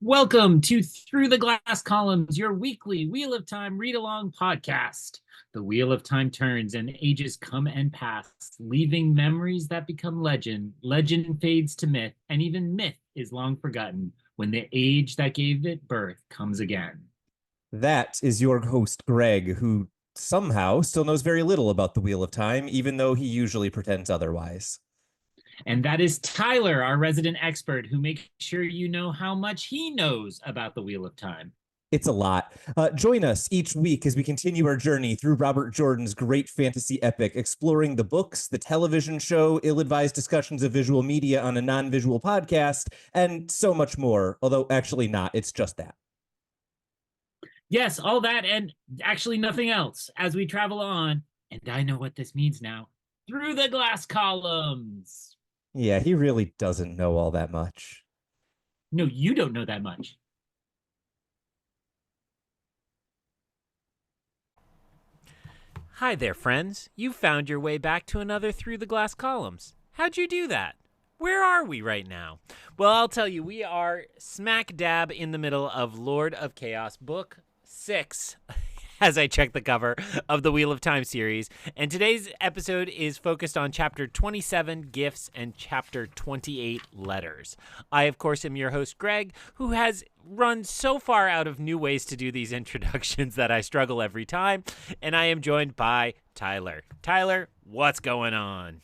Welcome to Through the Glass Columns, your weekly Wheel of Time read along podcast. The Wheel of Time turns and ages come and pass, leaving memories that become legend. Legend fades to myth, and even myth is long forgotten when the age that gave it birth comes again. That is your host, Greg, who somehow still knows very little about the Wheel of Time, even though he usually pretends otherwise. And that is Tylor, our resident expert, who makes sure you know how much he knows about the Wheel of Time. It's a lot. Join us each week as we continue our journey through Robert Jordan's great fantasy epic, exploring the books, the television show, ill-advised discussions of visual media on a non-visual podcast, and so much more. Although actually not, it's just that. Yes, all that and actually nothing else as we travel on, and I know what this means now, through the glass columns. Yeah, he really doesn't know all that much. No, you don't know that much. Hi there, friends. You found your way back to another Through the Glass Columns. How'd you do that? Where are we right now? Well, I'll tell you, we are smack dab in the middle of Lord of Chaos, Book 6, as I check the cover of the Wheel of Time series. And today's episode is focused on Chapter 27, Gifts, and Chapter 28, Letters. I, of course, am your host, Greg, who has run so far out of new ways to do these introductions that I struggle every time. And I am joined by Tylor. Tylor, what's going on?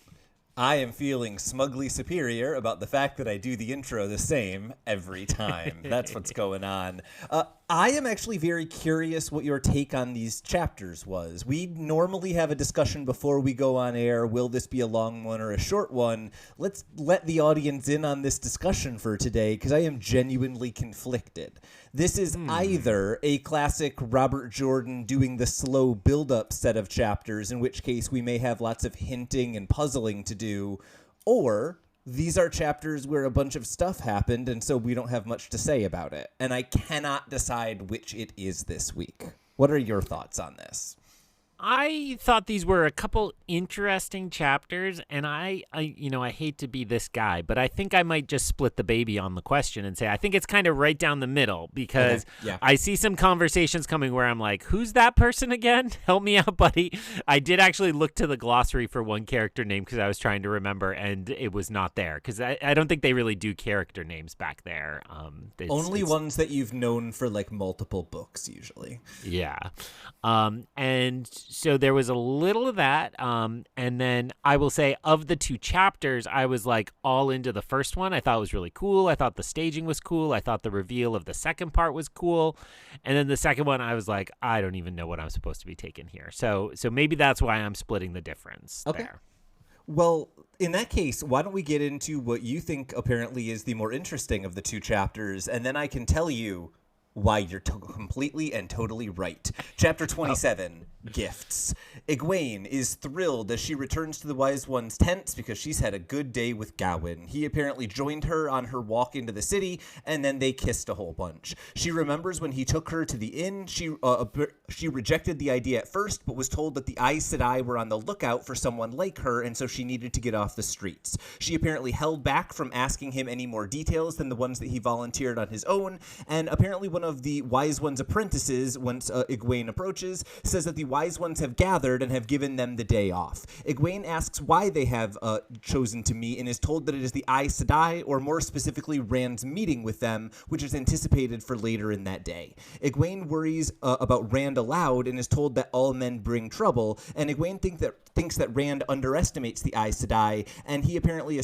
I am feeling smugly superior about the fact that I do the intro the same every time. That's what's going on. I am actually very curious what your take on these chapters was. We normally have a discussion before we go on air. Will this be a long one or a short one? Let's let the audience in on this discussion for today, because I am genuinely conflicted. This is either a classic Robert Jordan doing the slow build-up set of chapters, in which case we may have lots of hinting and puzzling to do, or these are chapters where a bunch of stuff happened, and so we don't have much to say about it. And I cannot decide which it is this week. What are your thoughts on this? I thought these were a couple interesting chapters, and I hate to be this guy, but I think I might just split the baby on the question and say I think it's kind of right down the middle, because I see some conversations coming where I'm like, who's that person again? Help me out, buddy. I did actually look to the glossary for one character name because I was trying to remember, and it was not there, because I don't think they really do character names back there. Only ones that you've known for like multiple books, usually. Yeah. And so there was a little of that. And then I will say, of the two chapters, I was like all into the first one. I thought it was really cool. I thought the staging was cool. I thought the reveal of the second part was cool. And then the second one, I was like, I don't even know what I'm supposed to be taking here. So maybe that's why I'm splitting the difference there. Well, in that case, why don't we get into what you think apparently is the more interesting of the two chapters, and then I can tell you why you're completely and totally right. Chapter 27, Gifts. Egwene is thrilled as she returns to the Wise One's tents because she's had a good day with Gawain. He apparently joined her on her walk into the city, and then they kissed a whole bunch. She remembers when he took her to the inn. She rejected the idea at first, but was told that the Aes Sedai were on the lookout for someone like her, and so she needed to get off the streets. She apparently held back from asking him any more details than the ones that he volunteered on his own, and apparently one of the Wise One's apprentices, once Egwene approaches, says that the Wise Ones have gathered and have given them the day off. Egwene asks why they have chosen to meet, and is told that it is the Aes Sedai, or more specifically Rand's meeting with them, which is anticipated for later in that day. Egwene worries about Rand aloud and is told that all men bring trouble, and Egwene thinks that Rand underestimates the Aes Sedai, and she apparently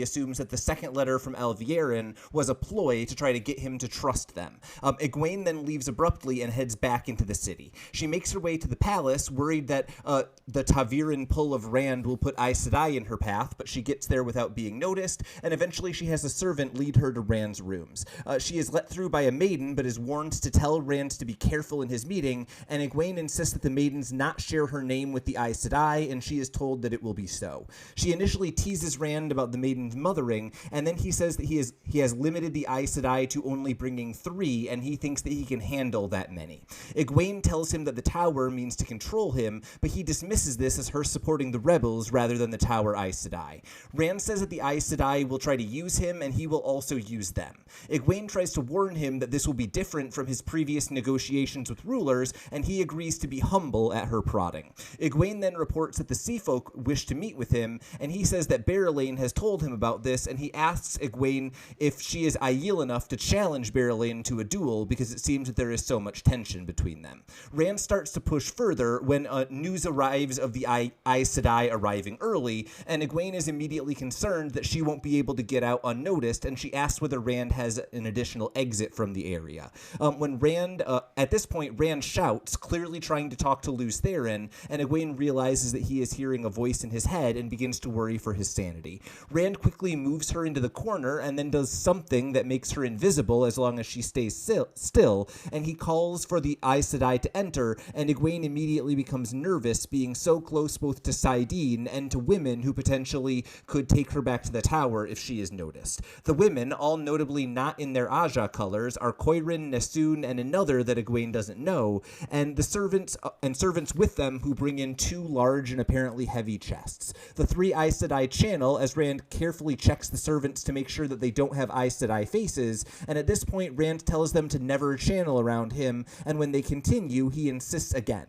assumes that the second letter from Elvieren was a ploy to try to get him to trust them. Egwene then leaves abruptly and heads back into the city. She makes her way to the palace, worried that the Taviran pull of Rand will put Aes Sedai in her path, but she gets there without being noticed, and eventually she has a servant lead her to Rand's rooms. She is let through by a maiden, but is warned to tell Rand to be careful in his meeting, and Egwene insists that the maidens not share her name with the Aes Sedai, and she is told that it will be so. She initially teases Rand about the maiden's mothering, and then he says that he has limited the Aes Sedai to only bringing 3 3, and he thinks that he can handle that many. Egwene tells him that the tower means to control him, but he dismisses this as her supporting the rebels rather than the Tower Aes Sedai. Rand says that the Aes Sedai will try to use him, and he will also use them. Egwene tries to warn him that this will be different from his previous negotiations with rulers, and he agrees to be humble at her prodding. Egwene then reports that the Sea Folk wish to meet with him, and he says that Berelain has told him about this, and he asks Egwene if she is Aiel enough to challenge Berelain to a duel, because it seems that there is so much tension between them. Rand starts to push further when news arrives of the Aes Sedai arriving early, and Egwene is immediately concerned that she won't be able to get out unnoticed, and she asks whether Rand has an additional exit from the area. At this point, Rand shouts, clearly trying to talk to Lews Therin, and Egwene realizes that he is hearing a voice in his head and begins to worry for his sanity. Rand quickly moves her into the corner and then does something that makes her invisible as long as she stays still, and he calls for the Aes Sedai to enter, and Egwene immediately becomes nervous, being so close both to Saidin and to women who potentially could take her back to the tower if she is noticed. The women, all notably not in their Aja colors, are Coirin, Nessun, and another that Egwene doesn't know, and the servants with them who bring in 2 large and apparently heavy chests. The 3 Aes Sedai channel as Rand carefully checks the servants to make sure that they don't have Aes Sedai faces, and at this point Rand tells them to never channel around him, and when they continue, he insists again.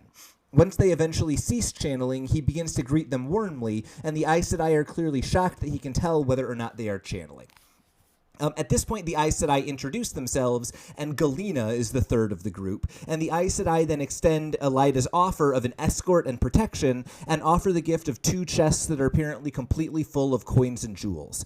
Once they eventually cease channeling, he begins to greet them warmly, and the Aes Sedai are clearly shocked that he can tell whether or not they are channeling. At this point, the Aes Sedai introduce themselves, and Galena is the third of the group, and the Aes Sedai then extend Elida's offer of an escort and protection, and offer the gift of 2 chests that are apparently completely full of coins and jewels.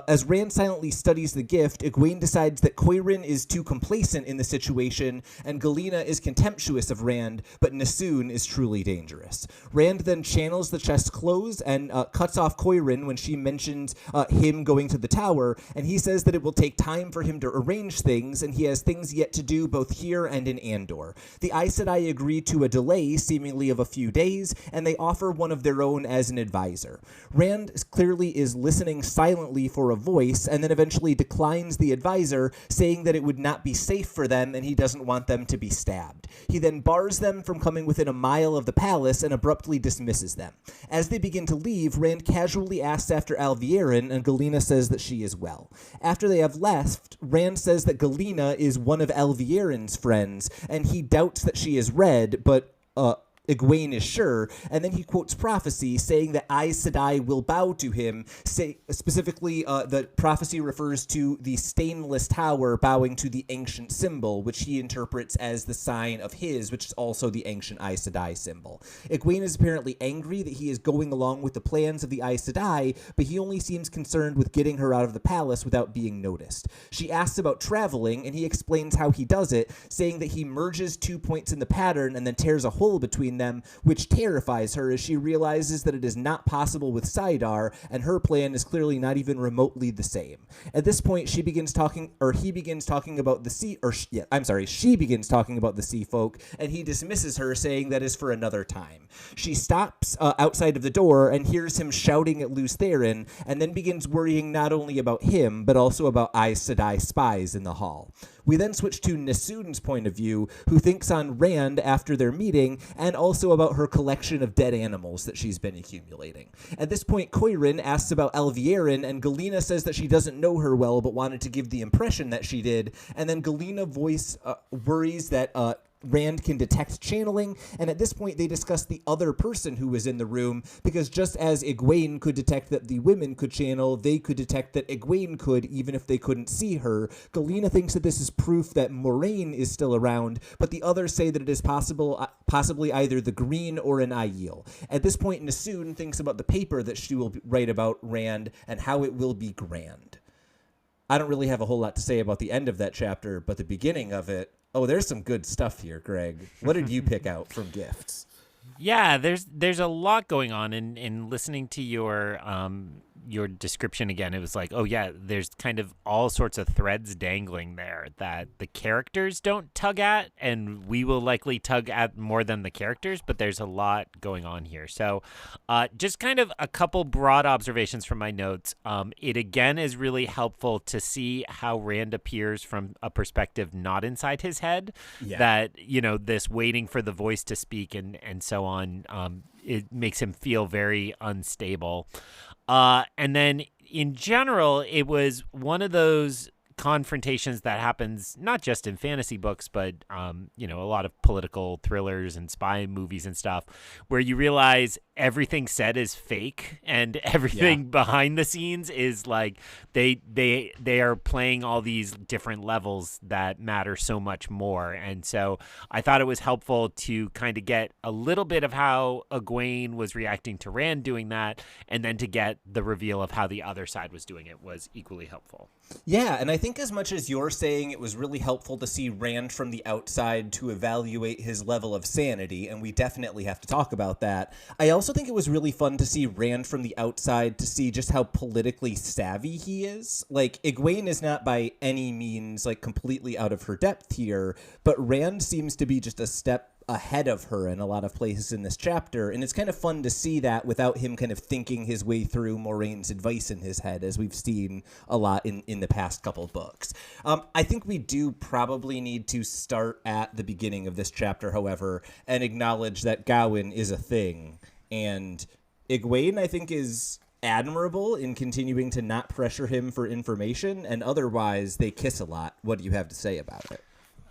As Rand silently studies the gift, Egwene decides that Coirin is too complacent in the situation, and Galena is contemptuous of Rand, but Nessun is truly dangerous. Rand then channels the chest close and cuts off Coirin when she mentions him going to the tower, and he says that it will take time for him to arrange things, and he has things yet to do both here and in Andor. The Aes Sedai agree to a delay, seemingly of a few days, and they offer one of their own as an advisor. Rand clearly is listening silently for a voice, and then eventually declines the advisor, saying that it would not be safe for them, and he doesn't want them to be stabbed. He then bars them from coming within a mile of the palace and abruptly dismisses them. As they begin to leave, Rand casually asks after Alviarin, and Galena says that she is well. After they have left, Rand says that Galena is one of Alviarin's friends, and he doubts that she is red, but Egwene is sure, and then he quotes prophecy saying that Aes Sedai will bow to him. Specifically, the prophecy refers to the stainless tower bowing to the ancient symbol, which he interprets as the sign of his, which is also the ancient Aes Sedai symbol. Egwene is apparently angry that he is going along with the plans of the Aes Sedai, but he only seems concerned with getting her out of the palace without being noticed. She asks about traveling, and he explains how he does it, saying that he merges 2 points in the pattern and then tears a hole between them, which terrifies her as she realizes that it is not possible with Saidar, and her plan is clearly not even remotely the same. At this point, she begins talking about the sea folk, and he dismisses her, saying that is for another time. She stops outside of the door and hears him shouting at Lews Therin, and then begins worrying not only about him, but also about Aes Sedai spies in the hall. We then switch to Nessun's point of view, who thinks on Rand after their meeting, and also about her collection of dead animals that she's been accumulating. At this point, Coirin asks about Alviarin, and Galena says that she doesn't know her well, but wanted to give the impression that she did, and then Galena worries that Rand can detect channeling, and at this point they discuss the other person who was in the room, because just as Egwene could detect that the women could channel, they could detect that Egwene could, even if they couldn't see her. Galena thinks that this is proof that Moraine is still around, but the others say that it is possibly either the Green or an Aiel. At this point, Nessun thinks about the paper that she will write about Rand and how it will be grand. I don't really have a whole lot to say about the end of that chapter, but the beginning of it, oh, there's some good stuff here, Greg. What did you pick out from gifts? Yeah, there's a lot going on in listening to your your description again, it was like, oh yeah, there's kind of all sorts of threads dangling there that the characters don't tug at, and we will likely tug at more than the characters, but there's a lot going on here. So just kind of a couple broad observations from my notes. It again is really helpful to see how Rand appears from a perspective not inside his head. Yeah. That, this waiting for the voice to speak and so on, it makes him feel very unstable. And then in general, it was one of those confrontations that happens not just in fantasy books, but, a lot of political thrillers and spy movies and stuff, where you realize everything said is fake and everything behind the scenes is like they are playing all these different levels that matter so much more. And so I thought it was helpful to kind of get a little bit of how Egwene was reacting to Rand doing that, and then to get the reveal of how the other side was doing it was equally helpful. Yeah, and I think as much as you're saying it was really helpful to see Rand from the outside to evaluate his level of sanity, and we definitely have to talk about that, I also think it was really fun to see Rand from the outside to see just how politically savvy he is. Like, Egwene is not by any means, like, completely out of her depth here, but Rand seems to be just a step ahead of her in a lot of places in this chapter, and it's kind of fun to see that without him kind of thinking his way through Moraine's advice in his head, as we've seen a lot in the past couple books. I think we do probably need to start at the beginning of this chapter, however, and acknowledge that Gawain is a thing, and Egwene, I think, is admirable in continuing to not pressure him for information, and otherwise they kiss a lot. What do you have to say about it?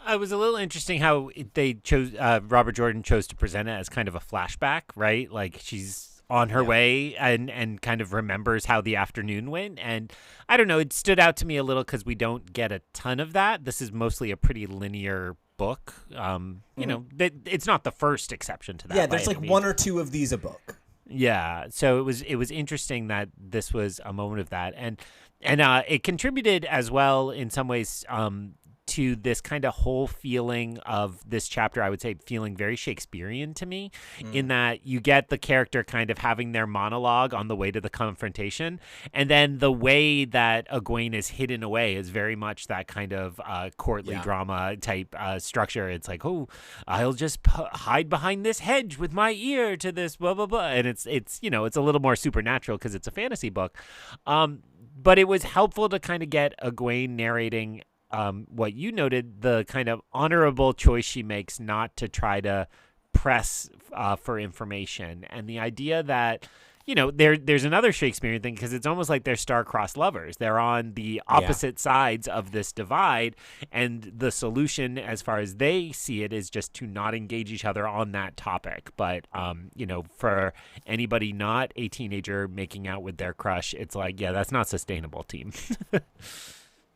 It was a little interesting how they chose Robert Jordan chose to present it as kind of a flashback, right? Like she's on her way and kind of remembers how the afternoon went. And I don't know, it stood out to me a little because we don't get a ton of that. This is mostly a pretty linear book. It's not the first exception to that. Yeah, there's like one or two of these a book. Yeah, so it was interesting that this was a moment of that, and it contributed as well in some ways to this kind of whole feeling of this chapter, I would say feeling very Shakespearean to me, in that you get the character kind of having their monologue on the way to the confrontation, and then the way that Egwene is hidden away is very much that kind of courtly drama type structure. It's like, oh, I'll just hide behind this hedge with my ear to this blah blah blah, and it's it's a little more supernatural because it's a fantasy book, but it was helpful to kind of get Egwene narrating what you noted, the kind of honorable choice she makes not to try to press for information. And the idea that, there's another Shakespearean thing, because it's almost like they're star-crossed lovers. They're on the opposite sides of this divide, and the solution, as far as they see it, is just to not engage each other on that topic. But, for anybody not a teenager making out with their crush, it's like, yeah, that's not sustainable, team.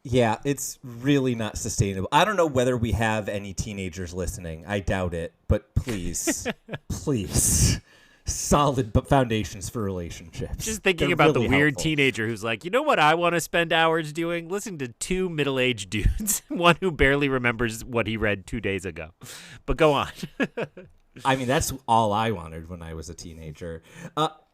Yeah, it's really not sustainable. I don't know whether we have any teenagers listening. I doubt it. But please, please, solid foundations for relationships. Just thinking They're about really the weird helpful. Teenager who's like, you know what I want to spend hours doing? Listening to two middle-aged dudes, one who barely remembers what he read 2 days ago. But go on. I mean, that's all I wanted when I was a teenager.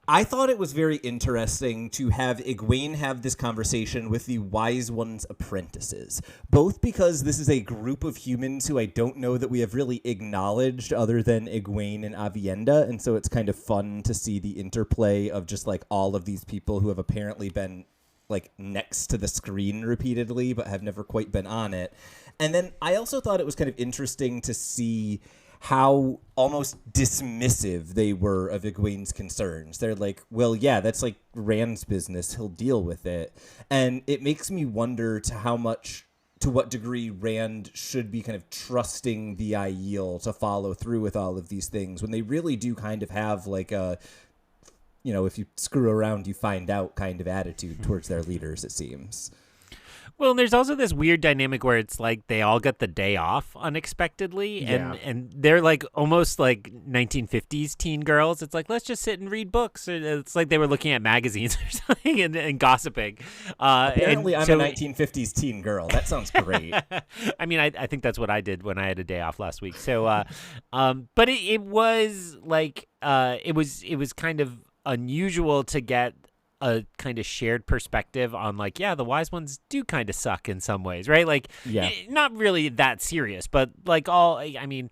I thought it was very interesting to have Egwene have this conversation with the Wise One's apprentices, both because this is a group of humans who I don't know that we have really acknowledged other than Egwene and Avienda, and so it's kind of fun to see the interplay of just like all of these people who have apparently been like next to the screen repeatedly but have never quite been on it. And then I also thought it was kind of interesting to see how almost dismissive they were of Egwene's concerns. They're like, well, yeah, that's like Rand's business. He'll deal with it. And it makes me wonder to what degree Rand should be kind of trusting the Aiel to follow through with all of these things when they really do kind of have like a, if you screw around, you find out kind of attitude towards their leaders, it seems. Well, and there's also this weird dynamic where it's like they all got the day off unexpectedly, and they're like almost like 1950s teen girls. It's like, let's just sit and read books. It's like they were looking at magazines or something and gossiping. Apparently, I'm a 1950s teen girl. That sounds great. I mean, I think that's what I did when I had a day off last week. So, but it was like it was kind of unusual to get a kind of shared perspective on like, yeah, the wise ones do kind of suck in some ways, right? Like, Yeah. not really that serious, but like I mean,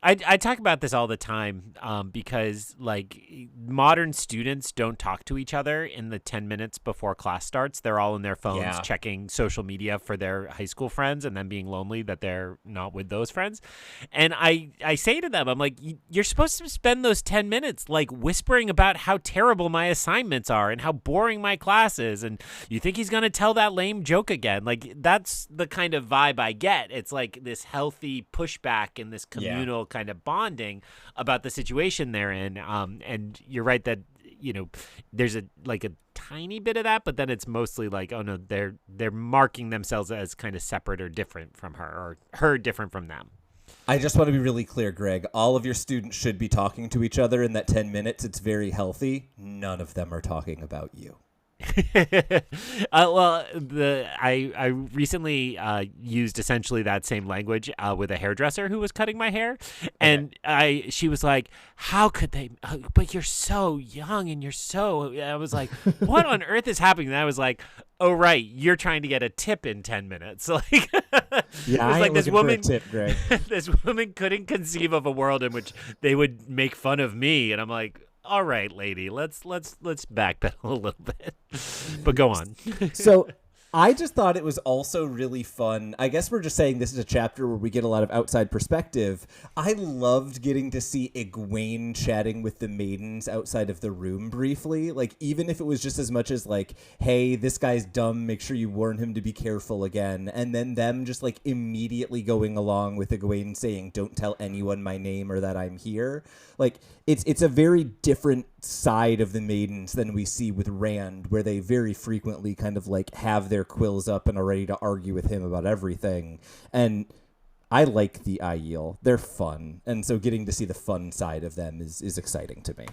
I talk about this all the time because like modern students don't talk to each other in the 10 minutes before class starts. They're all in their phones Yeah. checking social media for their high school friends and then being lonely that they're not with those friends. And I say to them, I'm like, you're supposed to spend those 10 minutes like whispering about how terrible my assignments are and how boring my class is. And you think he's going to tell that lame joke again. Like that's the kind of vibe I get. It's like this healthy pushback and this communal kind of bonding about the situation they're in. And you're right that, you know, there's a tiny bit of that, but then it's mostly like, oh no, they're marking themselves as kind of separate or different from her, or her different from them. I just want to be really clear, Greg. All of your students should be talking to each other in that 10 minutes. It's very healthy. None of them are talking about you. Well, I recently used essentially that same language with a hairdresser who was cutting my hair, and she was like, "How could they? But you're so young, and you're so." I was like, "What on earth is happening?" And I was like, "Oh right, you're trying to get a tip in 10 minutes." Like, yeah, it was like this woman. For a tip, Greg. This woman couldn't conceive of a world in which they would make fun of me, and I'm like, all right, lady, let's backpedal a little bit. But go on. So I just thought it was also really fun. I guess we're just saying this is a chapter where we get a lot of outside perspective. I loved getting to see Egwene chatting with the maidens outside of the room briefly. Like, even if it was just as much as like, hey, this guy's dumb, make sure you warn him to be careful again. And then them just like immediately going along with Egwene saying, don't tell anyone my name or that I'm here. Like, it's a very different side of the maidens than we see with Rand, where they very frequently kind of like have their quills up and are ready to argue with him about everything. And I like the Aiel. They're fun. And so getting to see the fun side of them is exciting to me.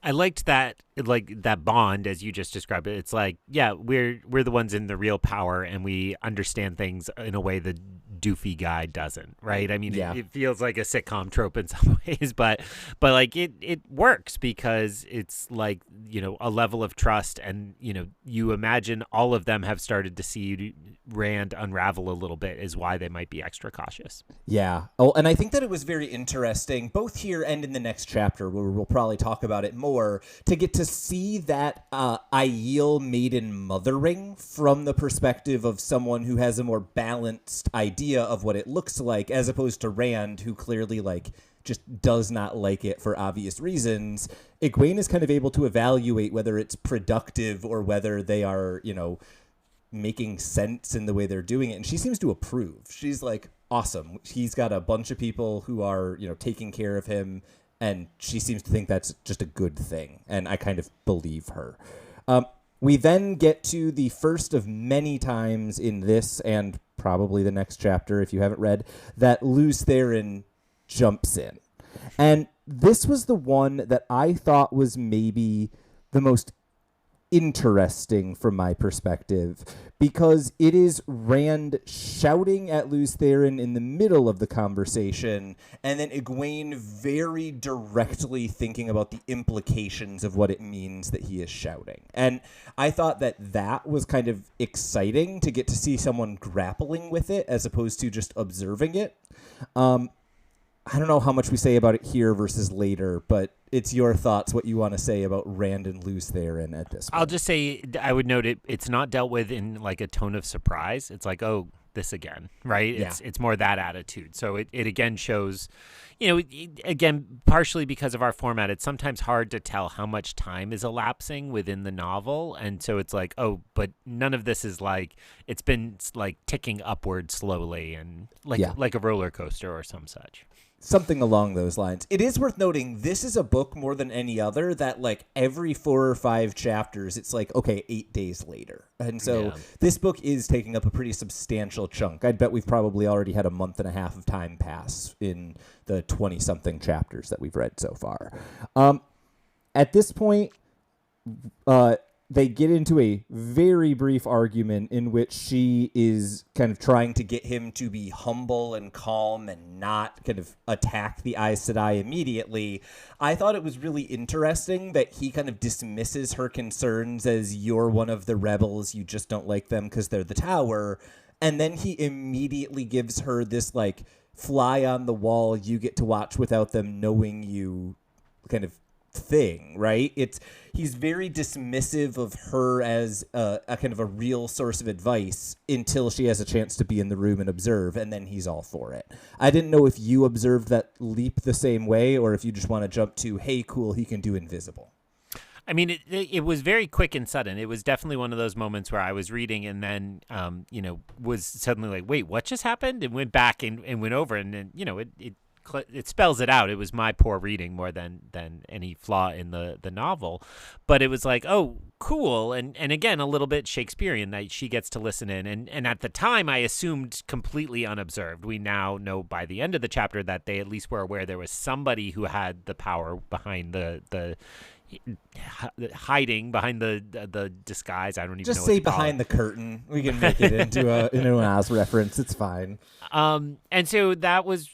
I liked that, like that bond as you just described it. It's like, yeah, we're the ones in the real power, and we understand things in a way the doofy guy doesn't, right? I mean, it feels like a sitcom trope in some ways, but like it works because it's like, you know, a level of trust, and you know, you imagine all of them have started to see Rand unravel a little bit is why they might be extra cautious. Yeah. Oh, and I think that it was very interesting, both here and in the next chapter, where we'll probably talk about it more, to get to see that Aiel maiden mothering from the perspective of someone who has a more balanced idea of what it looks like, as opposed to Rand, who clearly like just does not like it for obvious reasons. Egwene is kind of able to evaluate whether it's productive or whether they are, you know, making sense in the way they're doing it. And she seems to approve. She's like, awesome. He's got a bunch of people who are, you know, taking care of him. And she seems to think that's just a good thing. And I kind of believe her. We then get to the first of many times in this and probably the next chapter, if you haven't read, that Lews Therin jumps in. And this was the one that I thought was maybe the most interesting from my perspective, because it is Rand shouting at Lews Therin in the middle of the conversation, and then Egwene very directly thinking about the implications of what it means that he is shouting. And I thought that was kind of exciting to get to see someone grappling with it as opposed to just observing it. I don't know how much we say about it here versus later, but it's your thoughts, what you want to say about Rand and Lews Therin at this point. I'll just say, I would note it's not dealt with in like a tone of surprise. It's like, oh, this again, right? Yeah. It's more that attitude. So it again shows, you know, again, partially because of our format, it's sometimes hard to tell how much time is elapsing within the novel. And so it's like, oh, but none of this is like, it's been like ticking upward slowly and like a roller coaster or some such. Something along those lines. It is worth noting, this is a book more than any other that like every 4 or 5 chapters, it's like, okay, 8 days later. And so this book is taking up a pretty substantial chunk. I'd bet we've probably already had a month and a half of time pass in the 20-something chapters that we've read so far. At this point, they get into a very brief argument in which she is kind of trying to get him to be humble and calm and not kind of attack the Aes Sedai immediately. I thought it was really interesting that he kind of dismisses her concerns as you're one of the rebels, you just don't like them because they're the Tower. And then he immediately gives her this like fly on the wall, you get to watch without them knowing you kind of thing, right? He's very dismissive of her as a kind of a real source of advice until she has a chance to be in the room and observe, and then he's all for it. I didn't know if you observed that leap the same way, or if you just want to jump to, hey, cool, he can do invisible. I mean, it was very quick and sudden. It was definitely one of those moments where I was reading and then, was suddenly like, wait, what just happened? And went back and went over, and then, it spells it out. It was my poor reading more than any flaw in the novel. But it was like, oh, cool. And again, a little bit Shakespearean that she gets to listen in. And at the time, I assumed completely unobserved. We now know by the end of the chapter that they at least were aware there was somebody who had the power behind the hiding behind the disguise. I don't even just know. Just say behind the curtain. We can make it into an Oz reference. It's fine. And so that was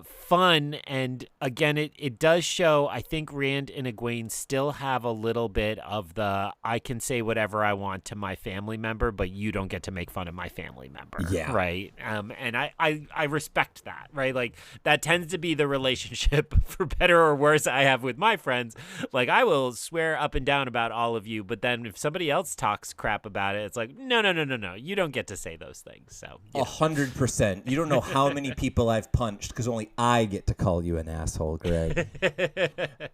fun. And again, it does show, I think Rand and Egwene still have a little bit of the, I can say whatever I want to my family member, but you don't get to make fun of my family member. Yeah. Right. And I respect that, right? Like that tends to be the relationship, for better or worse, I have with my friends. Like, I will swear up and down about all of you, but then if somebody else talks crap about it, it's like, no, you don't get to say those things. So 100%. You don't know how many people I've punched because only I get to call you an asshole, Greg.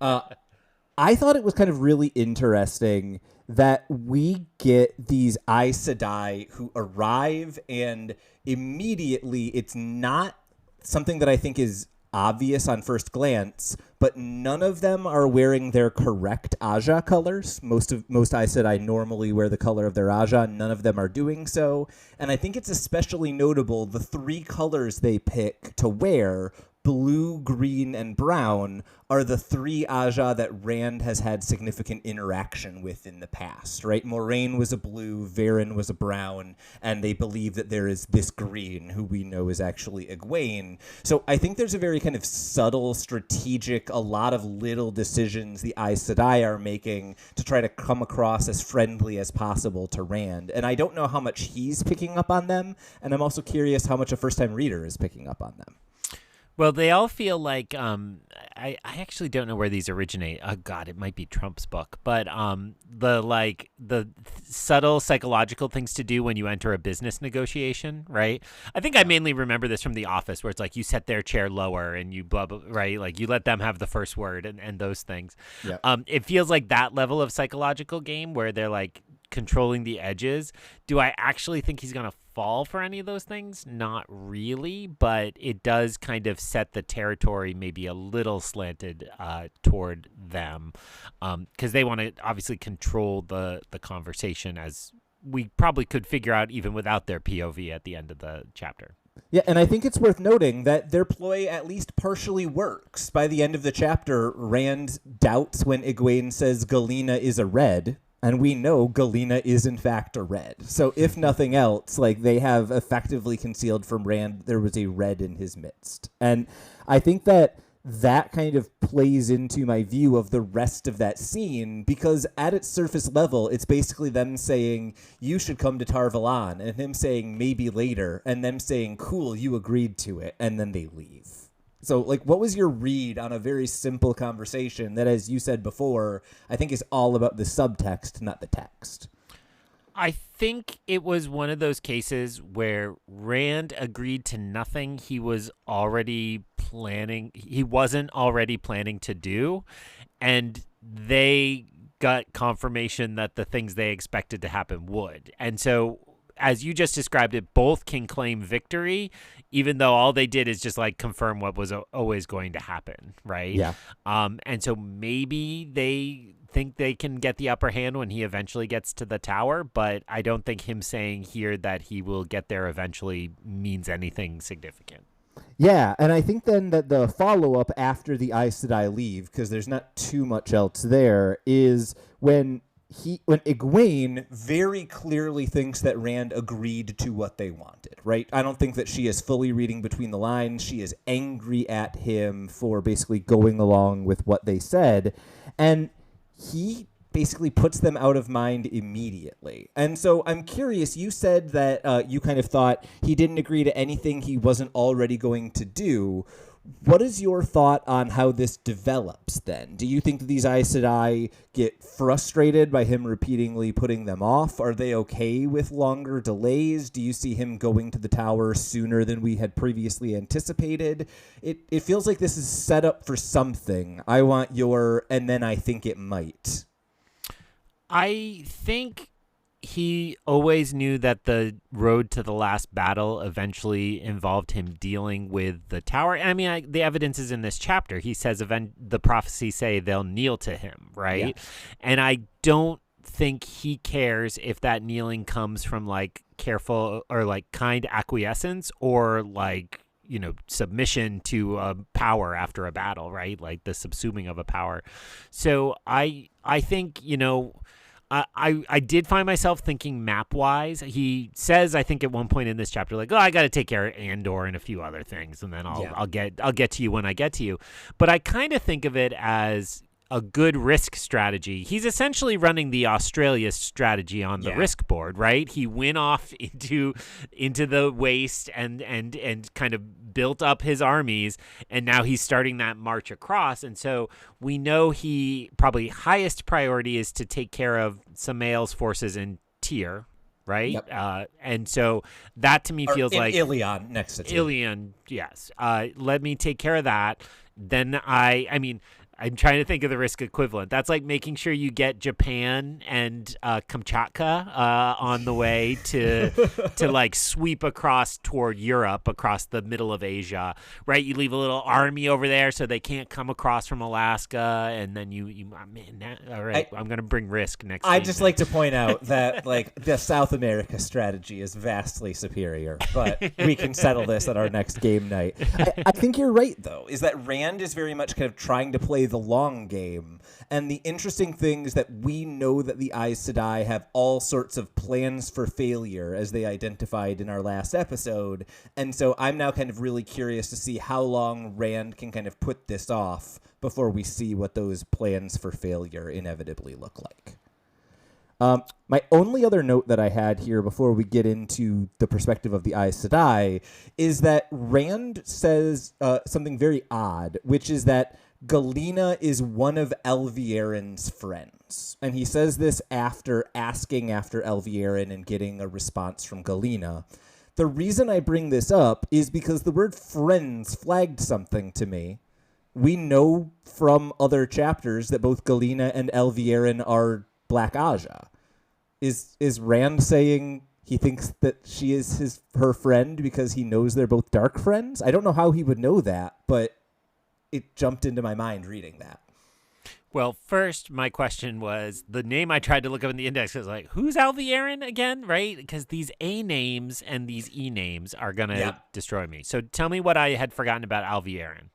I thought it was kind of really interesting that we get these Aes Sedai who arrive, and immediately it's not something that I think is obvious on first glance, but none of them are wearing their correct Aja colors. Most Aes Sedai normally wear the color of their Aja. None of them are doing so. And I think it's especially notable the three colors they pick to wear, blue, green, and brown, are the three Aja that Rand has had significant interaction with in the past, right? Moraine was a blue, Varen was a brown, and they believe that there is this green, who we know is actually Egwene. So I think there's a very kind of subtle, strategic, a lot of little decisions the Aes Sedai are making to try to come across as friendly as possible to Rand. And I don't know how much he's picking up on them, and I'm also curious how much a first-time reader is picking up on them. Well, they all feel like I actually don't know where these originate. Oh God, it might be Trump's book, but the subtle psychological things to do when you enter a business negotiation, right? I think I mainly remember this from The Office, where it's like you set their chair lower and you blah blah, right? Like you let them have the first word and those things. Yeah. It feels like that level of psychological game where they're like controlling the edges. Do I actually think he's going to fall for any of those things? Not really, but it does kind of set the territory maybe a little slanted toward them, because they want to obviously control the conversation, as we probably could figure out even without their POV at the end of the chapter. Yeah, and I think it's worth noting that their ploy at least partially works. By the end of the chapter, Rand doubts when Egwene says Galena is a red, and we know Galena is in fact a red. So if nothing else, like, they have effectively concealed from Rand there was a red in his midst. And I think that kind of plays into my view of the rest of that scene, because at its surface level, it's basically them saying, you should come to Tar Valon, and him saying, maybe later, and them saying, cool, you agreed to it, and then they leave. So, like, what was your read on a very simple conversation that, as you said before, I think is all about the subtext, not the text? I think it was one of those cases where Rand agreed to nothing he wasn't already planning to do, and they got confirmation that the things they expected to happen would. And so, as you just described it, both can claim victory, even though all they did is just like confirm what was always going to happen, right? Yeah. And so maybe they think they can get the upper hand when he eventually gets to the tower, but I don't think him saying here that he will get there eventually means anything significant. Yeah, and I think then that the follow-up after the Aes Sedai leave, because there's not too much else there, is when when Egwene very clearly thinks that Rand agreed to what they wanted, right? I don't think that she is fully reading between the lines. She is angry at him for basically going along with what they said. And he basically puts them out of mind immediately. And so I'm curious, you said that you kind of thought he didn't agree to anything he wasn't already going to do. What is your thought on how this develops then? Do you think that these Aes Sedai get frustrated by him repeatedly putting them off? Are they okay with longer delays? Do you see him going to the tower sooner than we had previously anticipated? It feels like this is set up for something. I want your, and then I think it might. I think he always knew that the road to the last battle eventually involved him dealing with the tower. I mean, the evidence is in this chapter. He says the prophecies say they'll kneel to him, right? Yeah. And I don't think he cares if that kneeling comes from like careful or like kind acquiescence or like, you know, submission to a power after a battle, right? Like the subsuming of a power. So I think, you know, I did find myself thinking map-wise. He says, I think at one point in this chapter, like, "Oh, I got to take care of Andor and a few other things, and then I'll get to you when I get to you." But I kind of think of it as a good risk strategy. He's essentially running the Australia strategy on the risk board, right? He went off into the waste and kind of built up his armies, and now he's starting that march across. And so we know he probably highest priority is to take care of Samael's forces in Tyr, right? Yep. And so that to me feels like Ilion next to Tyr. Ilion, yes. Let me take care of that. Then I mean, I'm trying to think of the risk equivalent. That's like making sure you get Japan and Kamchatka on the way to like sweep across toward Europe, across the middle of Asia, right? You leave a little army over there so they can't come across from Alaska, and then all right, I'm going to bring risk next. I'd just like to point out that like the South America strategy is vastly superior, but we can settle this at our next game night. I think you're right, though, is that Rand is very much kind of trying to play the long game. And the interesting thing is that we know that the Aes Sedai have all sorts of plans for failure, as they identified in our last episode. And so I'm now kind of really curious to see how long Rand can kind of put this off before we see what those plans for failure inevitably look like. My only other note that I had here before we get into the perspective of the Aes Sedai is that Rand says something very odd, which is that Galena is one of Elviarin's friends. And he says this after asking after Elviarin and getting a response from Galena. The reason I bring this up is because the word friends flagged something to me. We know from other chapters that both Galena and Elviarin are Black Aja. Is Rand saying he thinks that she is her friend because he knows they're both dark friends? I don't know how he would know that, but it jumped into my mind reading that. Well, first, my question was, the name I tried to look up in the index was like, who's Elviarin again, right? Because these A names and these E names are going to destroy me. So tell me what I had forgotten about Elviarin.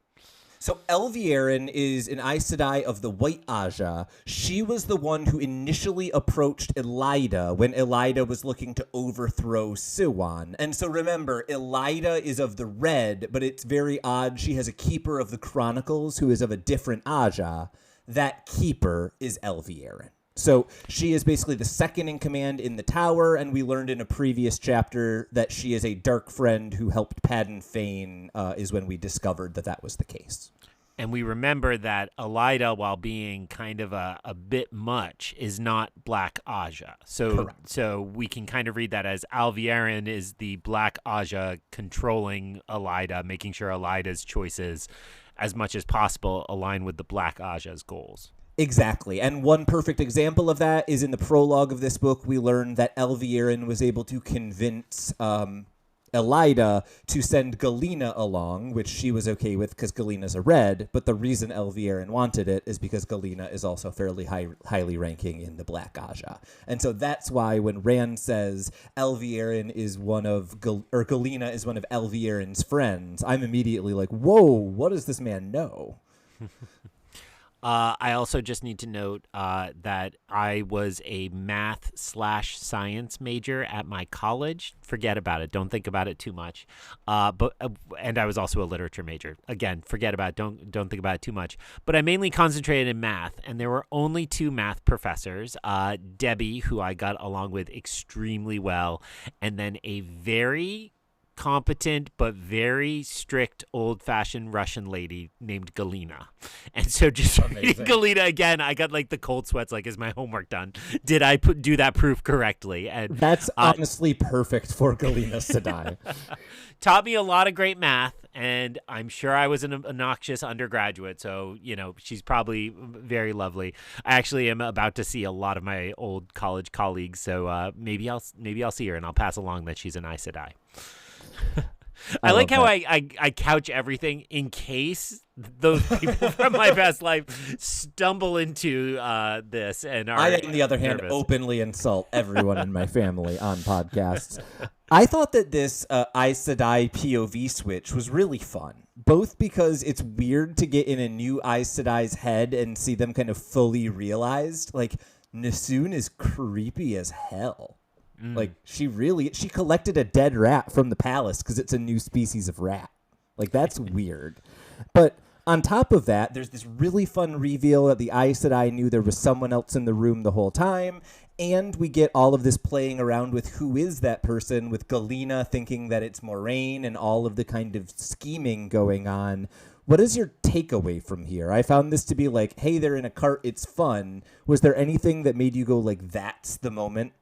So Elviarin is an Aes Sedai of the White Aja. She was the one who initially approached Elida when Elida was looking to overthrow Siwan. And so remember, Elida is of the Red, but it's very odd. She has a keeper of the Chronicles who is of a different Aja. That keeper is Elviarin. So she is basically the second in command in the tower, and we learned in a previous chapter that she is a dark friend who helped Padden Fane, is when we discovered that that was the case. And we remember that Elida, while being kind of a bit much, is not Black Aja. So we can kind of read that as Elviarin is the Black Aja controlling Elida, making sure Elida's choices, as much as possible, align with the Black Aja's goals. Exactly. And one perfect example of that is in the prologue of this book, we learned that Elviarin was able to convince Elida to send Galena along, which she was okay with because Galena's a Red. But the reason Elviarin wanted it is because Galena is also fairly highly ranking in the Black Aja. And so that's why when Rand says Elviarin is one of, or Galena is one of Elviarin's friends, I'm immediately like, whoa, what does this man know? I also just need to note that I was a math/science major at my college. Forget about it. Don't think about it too much. And I was also a literature major. Again, forget about it. Don't think about it too much. But I mainly concentrated in math, and there were only two math professors, Debbie, who I got along with extremely well, and then a very competent but very strict old-fashioned Russian lady named Galina. And so just reading Galina again, I got like the cold sweats, like, is my homework done? Did I do that proof correctly? And that's honestly perfect for Galina Sedai. Taught me a lot of great math, and I'm sure I was an obnoxious undergraduate, so, she's probably very lovely. I actually am about to see a lot of my old college colleagues, so maybe I'll see her, and I'll pass along that she's an Aes Sedai. I like how I couch everything in case those people from my past life stumble into this. And I, on the other hand, openly insult everyone in my family on podcasts. I thought that this Aes Sedai POV switch was really fun, both because it's weird to get in a new Aes Sedai's head and see them kind of fully realized. Like, Nassoon is creepy as hell. Like, she collected a dead rat from the palace because it's a new species of rat. Like, that's weird. But on top of that, there's this really fun reveal that the Aes Sedai knew there was someone else in the room the whole time. And we get all of this playing around with who is that person, with Galina thinking that it's Moiraine and all of the kind of scheming going on. What is your takeaway from here? I found this to be like, hey, they're in a cart, it's fun. Was there anything that made you go like, that's the moment?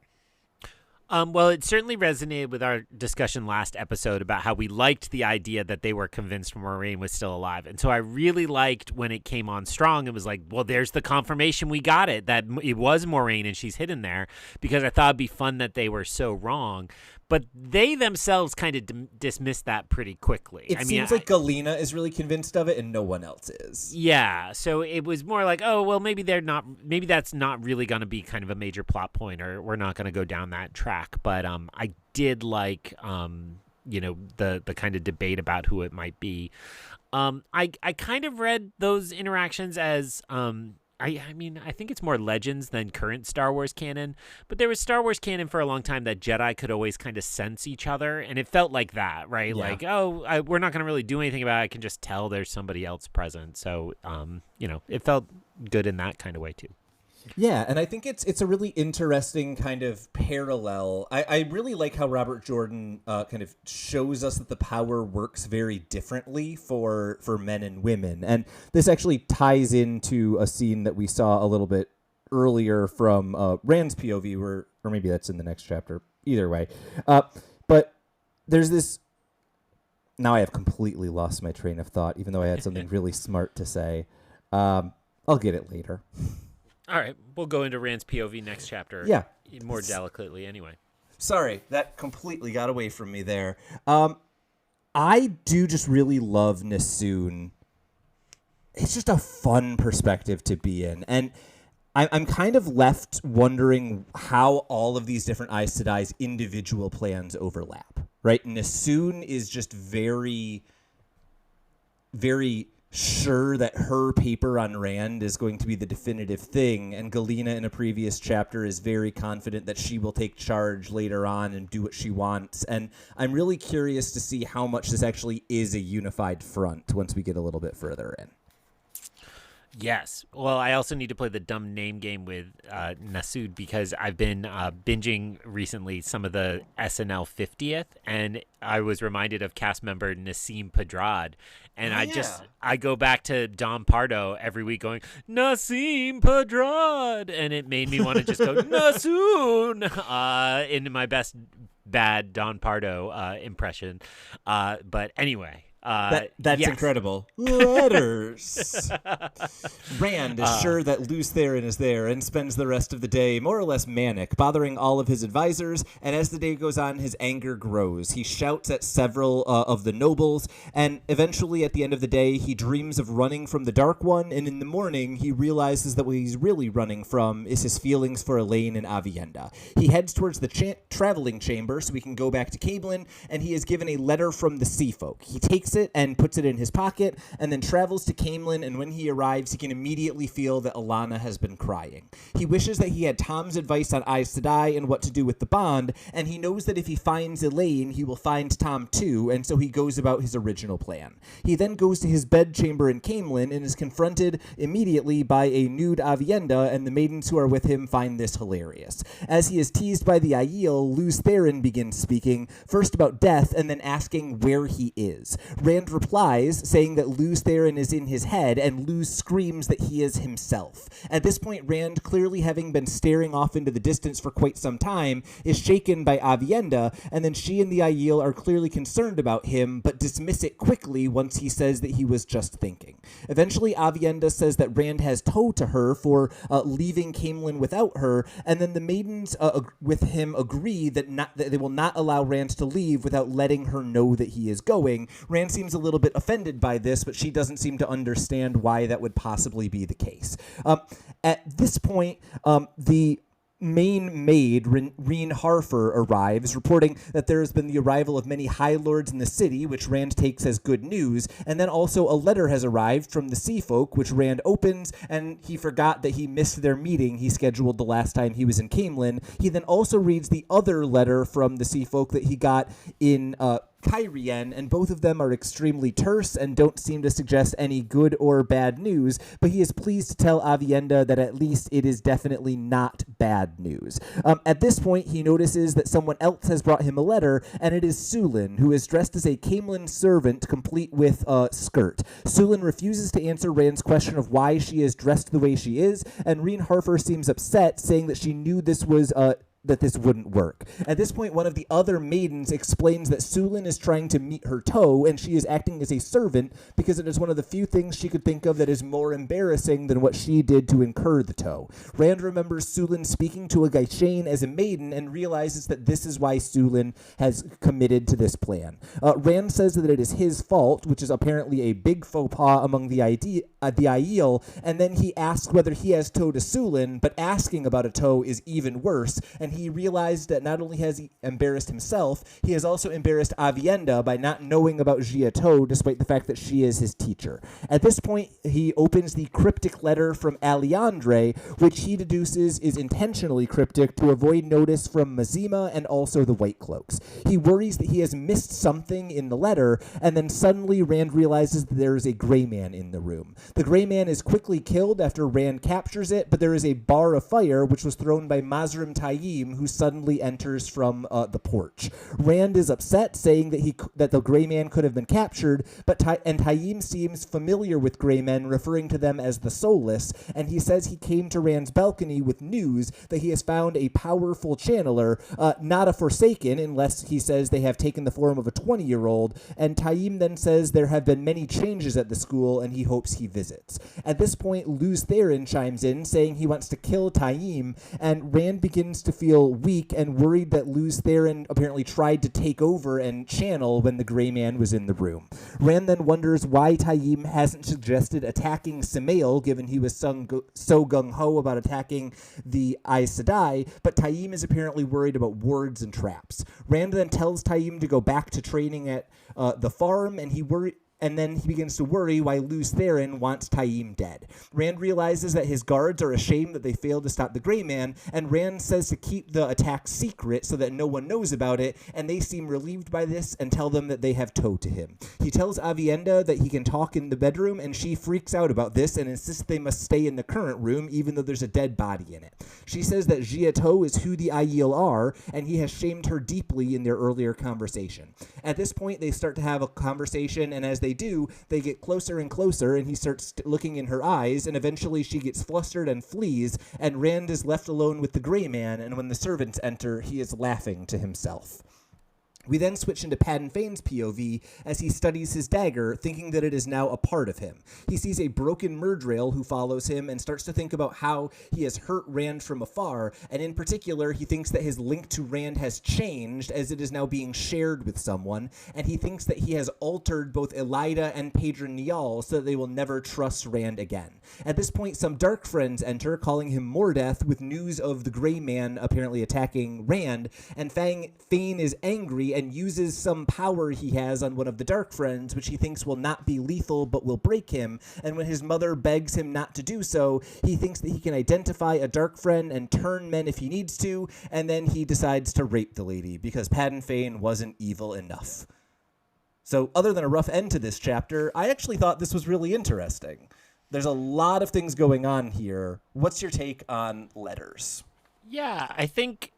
Well, it certainly resonated with our discussion last episode about how we liked the idea that they were convinced Moiraine was still alive. And so I really liked when it came on strong. It was like, well, there's the confirmation. We got it, that it was Moiraine and she's hidden there, because I thought it'd be fun that they were so wrong. But they themselves kind of dismissed that pretty quickly. It seems like Galina is really convinced of it and no one else is. Yeah, so it was more like, oh, well, maybe that's not really going to be kind of a major plot point, or we're not going to go down that track. But I did like, the kind of debate about who it might be. I kind of read those interactions as I mean, I think it's more legends than current Star Wars canon, but there was Star Wars canon for a long time that Jedi could always kind of sense each other, and it felt like that, right? Yeah. Like, we're not going to really do anything about it. I can just tell there's somebody else present. So, it felt good in that kind of way, too. Yeah, and I think it's a really interesting kind of parallel. I really like how Robert Jordan kind of shows us that the power works very differently for men and women. And this actually ties into a scene that we saw a little bit earlier from Rand's POV, or maybe that's in the next chapter. Either way. But there's this... Now I have completely lost my train of thought, even though I had something really smart to say. I'll get it later. All right, we'll go into Rand's POV next chapter. Yeah, more delicately anyway. Sorry, that completely got away from me there. I do just really love Nassoon. It's just a fun perspective to be in, and I'm kind of left wondering how all of these different Aes Sedai's individual plans overlap. Right, Nassoon is just very, very sure that her paper on Rand is going to be the definitive thing, and Galina in a previous chapter is very confident that she will take charge later on and do what she wants, and I'm really curious to see how much this actually is a unified front once we get a little bit further in. Yes. Well, I also need to play the dumb name game with Nassoon, because I've been binging recently some of the SNL 50th, and I was reminded of cast member Nasim Pedrad, and I go back to Don Pardo every week going, Nasim Pedrad, and it made me want to just go, Nassoon, in my best bad Don Pardo impression. But anyway... That's incredible. Letters. Rand is sure that Lews Therin is there and spends the rest of the day more or less manic, bothering all of his advisors, and as the day goes on, his anger grows. He shouts at several of the nobles, and eventually at the end of the day, he dreams of running from the Dark One, and in the morning, he realizes that what he's really running from is his feelings for Elaine and Avienda. He heads towards the traveling chamber so he can go back to Cablin, and he is given a letter from the Sea Folk. He takes takes it and puts it in his pocket, and then travels to Camelin, and when he arrives, he can immediately feel that Alana has been crying. He wishes that he had Tom's advice on Aes Sedai and what to do with the bond, and he knows that if he finds Elaine, he will find Tom too, and so he goes about his original plan. He then goes to his bedchamber in Camelin and is confronted immediately by a nude Avienda, and the maidens who are with him find this hilarious. As he is teased by the Aiel, Luz Theron begins speaking, first about death and then asking where he is. Rand replies, saying that Luz Theron is in his head, and Luz screams that he is himself. At this point, Rand, clearly having been staring off into the distance for quite some time, is shaken by Avienda, and then she and the Aiel are clearly concerned about him, but dismiss it quickly once he says that he was just thinking. Eventually, Avienda says that Rand has told to her for leaving Camelin without her, and then the maidens with him agree that they will not allow Rand to leave without letting her know that he is going. Rand seems a little bit offended by this, but she doesn't seem to understand why that would possibly be the case. At this point, the main maid, Reen Harfer, arrives, reporting that there has been the arrival of many High Lords in the city, which Rand takes as good news, and then also a letter has arrived from the Sea Folk, which Rand opens, and he forgot that he missed their meeting he scheduled the last time he was in Camelin. He then also reads the other letter from the Sea Folk that he got in Cairhien, and both of them are extremely terse and don't seem to suggest any good or bad news, but he is pleased to tell Avienda that at least it is definitely not bad news. At this point, he notices that someone else has brought him a letter, and it is Sulin, who is dressed as a Camelin servant, complete with a skirt. Sulin refuses to answer Rand's question of why she is dressed the way she is, and Reen Harfer seems upset, saying that she knew this was that this wouldn't work. At this point, one of the other maidens explains that Sulin is trying to meet her toe, and she is acting as a servant because it is one of the few things she could think of that is more embarrassing than what she did to incur the toe. Rand remembers Sulin speaking to a Gai'Shane as a maiden and realizes that this is why Sulin has committed to this plan. Rand says that it is his fault, which is apparently a big faux pas among the Aiel, and then he asks whether he has toe to Sulin, but asking about a toe is even worse, and he realized that not only has he embarrassed himself, he has also embarrassed Avienda by not knowing about Giato, despite the fact that she is his teacher. At this point, he opens the cryptic letter from Aleandre, which he deduces is intentionally cryptic to avoid notice from Mazima and also the White Cloaks. He worries that he has missed something in the letter, and then suddenly Rand realizes that there is a gray man in the room. The gray man is quickly killed after Rand captures it, but there is a bar of fire which was thrown by Mazrim Tayyim, who suddenly enters from the porch. Rand is upset, saying that the gray man could have been captured, but Tayyim seems familiar with gray men, referring to them as the Soulless, and he says he came to Rand's balcony with news that he has found a powerful channeler, not a Forsaken, unless he says they have taken the form of a 20-year-old, and Tayyim then says there have been many changes at the school, and he hopes he visits. At this point, Luz Theron chimes in, saying he wants to kill Tayyim, and Rand begins to feel weak and worried that Luz Theron apparently tried to take over and channel when the gray man was in the room. Rand then wonders why Tayyim hasn't suggested attacking Samael, given he was so gung-ho about attacking the Aes Sedai, but Tayyim is apparently worried about wards and traps. Rand then tells Tayyim to go back to training at the farm, and then he begins to worry why Luz Theron wants Tayyim dead. Rand realizes that his guards are ashamed that they failed to stop the Grey Man, and Rand says to keep the attack secret so that no one knows about it, and they seem relieved by this and tell them that they have tow to him. He tells Avienda that he can talk in the bedroom, and she freaks out about this and insists they must stay in the current room even though there's a dead body in it. She says that Giato is who the Aiel are, and he has shamed her deeply in their earlier conversation. At this point, they start to have a conversation, and as they do, they get closer and closer, and he starts looking in her eyes, and eventually she gets flustered and flees, and Rand is left alone with the Grey Man, and when the servants enter, he is laughing to himself. We then switch into Padden Fane's POV as he studies his dagger, thinking that it is now a part of him. He sees a broken Murdrail who follows him and starts to think about how he has hurt Rand from afar, and in particular, he thinks that his link to Rand has changed as it is now being shared with someone, and he thinks that he has altered both Elida and Pedron Nial so that they will never trust Rand again. At this point, some dark friends enter, calling him Mordeth, with news of the Grey Man apparently attacking Rand, and Fane is angry and uses some power he has on one of the dark friends, which he thinks will not be lethal but will break him. And when his mother begs him not to do so, he thinks that he can identify a dark friend and turn men if he needs to, and then he decides to rape the lady because Padden Fane wasn't evil enough. So other than a rough end to this chapter, I actually thought this was really interesting. There's a lot of things going on here. What's your take on letters? Yeah, I think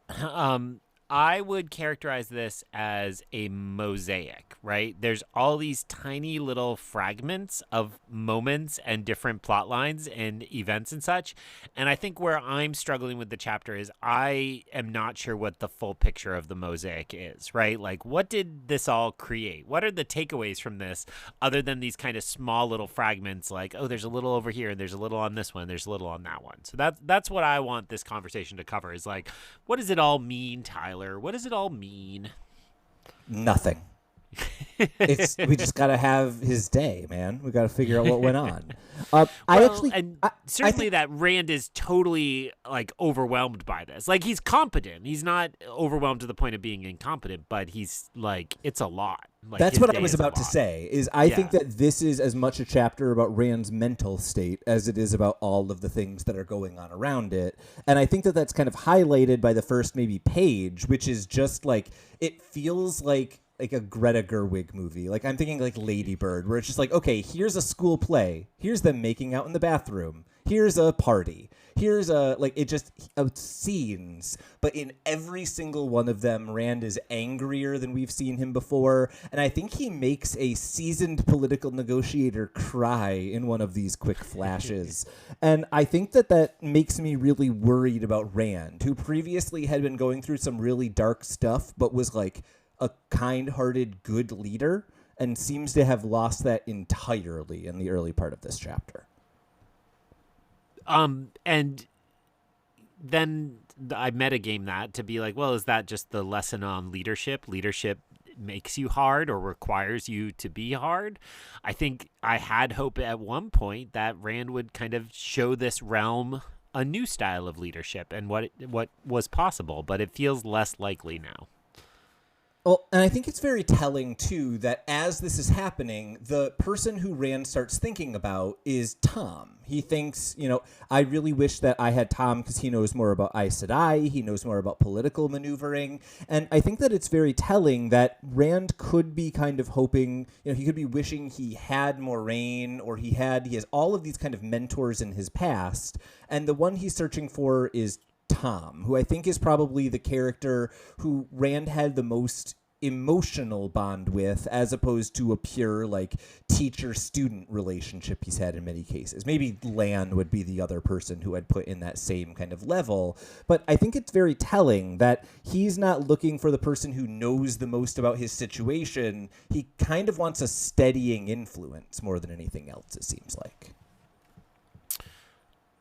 I would characterize this as a mosaic, right? There's all these tiny little fragments of moments and different plot lines and events and such. And I think where I'm struggling with the chapter is I am not sure what the full picture of the mosaic is, right? Like, what did this all create? What are the takeaways from this other than these kind of small little fragments like, oh, there's a little over here, there's a little on this one, there's a little on that one. So that's what I want this conversation to cover is like, what does it all mean, Tyler? What does it all mean? Nothing. We just gotta have his day, man. We gotta figure out what went on. Certainly that Rand is totally like overwhelmed by this. Like he's competent. He's not overwhelmed to the point of being incompetent, but he's like it's a lot. Like, that's what I was about to say. I think that this is as much a chapter about Rand's mental state as it is about all of the things that are going on around it. And I think that that's kind of highlighted by the first maybe page, which is just like it feels like a Greta Gerwig movie. Like I'm thinking like Lady Bird, where it's just like, okay, here's a school play. Here's them making out in the bathroom. Here's a party. Here's scenes. But in every single one of them, Rand is angrier than we've seen him before. And I think he makes a seasoned political negotiator cry in one of these quick flashes. And I think that makes me really worried about Rand, who previously had been going through some really dark stuff, but was like a kind-hearted, good leader, and seems to have lost that entirely in the early part of this chapter. And then I metagame that to be like, well, is that just the lesson on leadership? Leadership makes you hard or requires you to be hard. I think I had hope at one point that Rand would kind of show this realm a new style of leadership and what was possible, but it feels less likely now. Well, and I think it's very telling, too, that as this is happening, the person who Rand starts thinking about is Tom. He thinks, I really wish that I had Tom because he knows more about Aes Sedai. He knows more about political maneuvering. And I think that it's very telling that Rand could be kind of hoping, he could be wishing he had Moiraine, or he has all of these kind of mentors in his past. And the one he's searching for is Tom, who I think is probably the character who Rand had the most emotional bond with, as opposed to a pure like teacher-student relationship he's had in many cases. Maybe Lan would be the other person who I'd put in that same kind of level. But I think it's very telling that he's not looking for the person who knows the most about his situation. He kind of wants a steadying influence more than anything else, it seems like.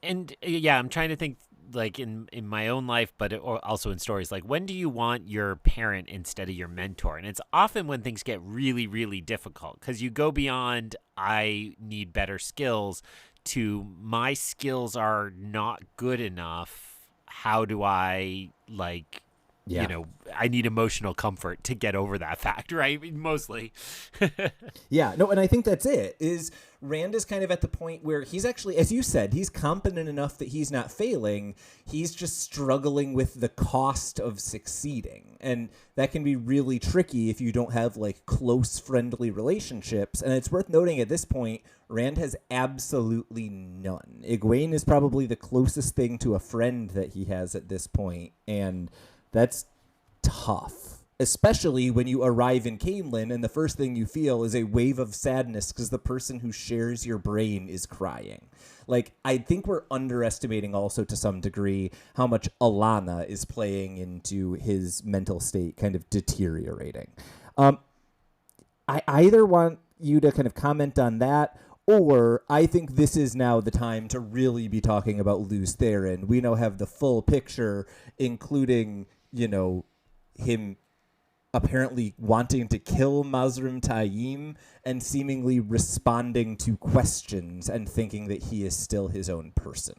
And yeah, I'm trying to think like in my own life, but also in stories, like when do you want your parent instead of your mentor? And it's often when things get really, really difficult because you go beyond I need better skills to my skills are not good enough. How do I I need emotional comfort to get over that fact, right? Mostly. Yeah, no, and I think that's it, is Rand is kind of at the point where he's actually, as you said, he's competent enough that he's not failing. He's just struggling with the cost of succeeding. And that can be really tricky if you don't have like close friendly relationships. And it's worth noting at this point, Rand has absolutely none. Egwene is probably the closest thing to a friend that he has at this point, and that's tough, especially when you arrive in Caemlyn and the first thing you feel is a wave of sadness because the person who shares your brain is crying. Like, I think we're underestimating also to some degree how much Alana is playing into his mental state kind of deteriorating. I either want you to kind of comment on that, or I think this is now the time to really be talking about Lews Therin. We now have the full picture, including, him apparently wanting to kill Mazrim Taim and seemingly responding to questions and thinking that he is still his own person.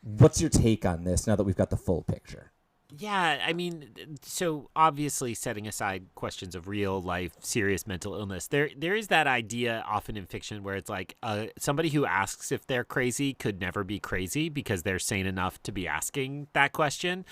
What's your take on this now that we've got the full picture? Yeah, I mean, so obviously setting aside questions of real life serious mental illness, there is that idea often in fiction where it's like somebody who asks if they're crazy could never be crazy because they're sane enough to be asking that question.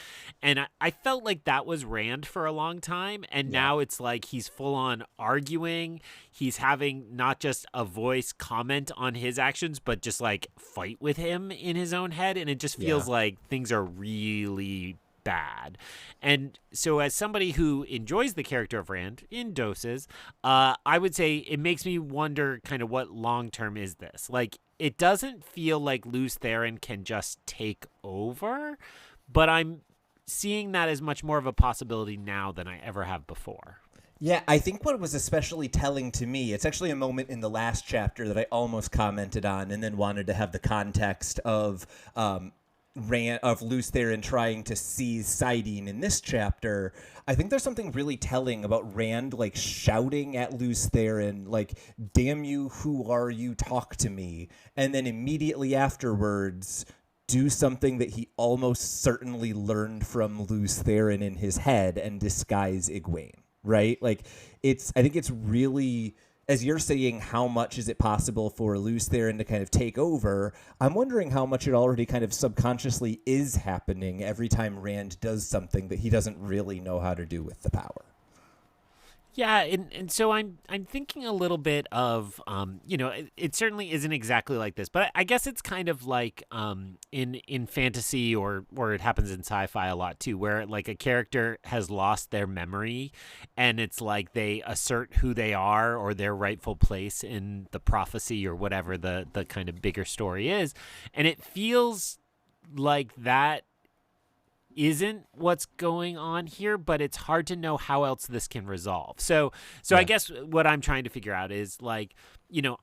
And I felt like that was Rand for a long time, and Yeah. now it's like he's full on arguing. He's having not just a voice comment on his actions, but just like fight with him in his own head, and it just Yeah. feels like things are really bad. And so, as somebody who enjoys the character of Rand in doses, I would say it makes me wonder kind of what long term is this? Like, it doesn't feel like Lews Therin can just take over, but I'm seeing that as much more of a possibility now than I ever have before. Yeah, I think what was especially telling to me, it's actually a moment in the last chapter that I almost commented on and then wanted to have the context of Lews Therin trying to seize Sidene in this chapter. I think there's something really telling about Rand like shouting at Lews Therin, like, "Damn you, who are you? Talk to me." And then immediately afterwards do something that he almost certainly learned from Lews Therin in his head and disguise Egwene, right? Like, I think it's really, as you're saying, how much is it possible for Lews Therin to kind of take over? I'm wondering how much it already kind of subconsciously is happening every time Rand does something that he doesn't really know how to do with the power. Yeah, and so I'm thinking a little bit of it certainly isn't exactly like this, but I guess it's kind of like in fantasy or it happens in sci-fi a lot too, where like a character has lost their memory, and it's like they assert who they are or their rightful place in the prophecy or whatever the kind of bigger story is, and it feels like that isn't what's going on here, but it's hard to know how else this can resolve. So Yeah. I guess what I'm trying to figure out is like,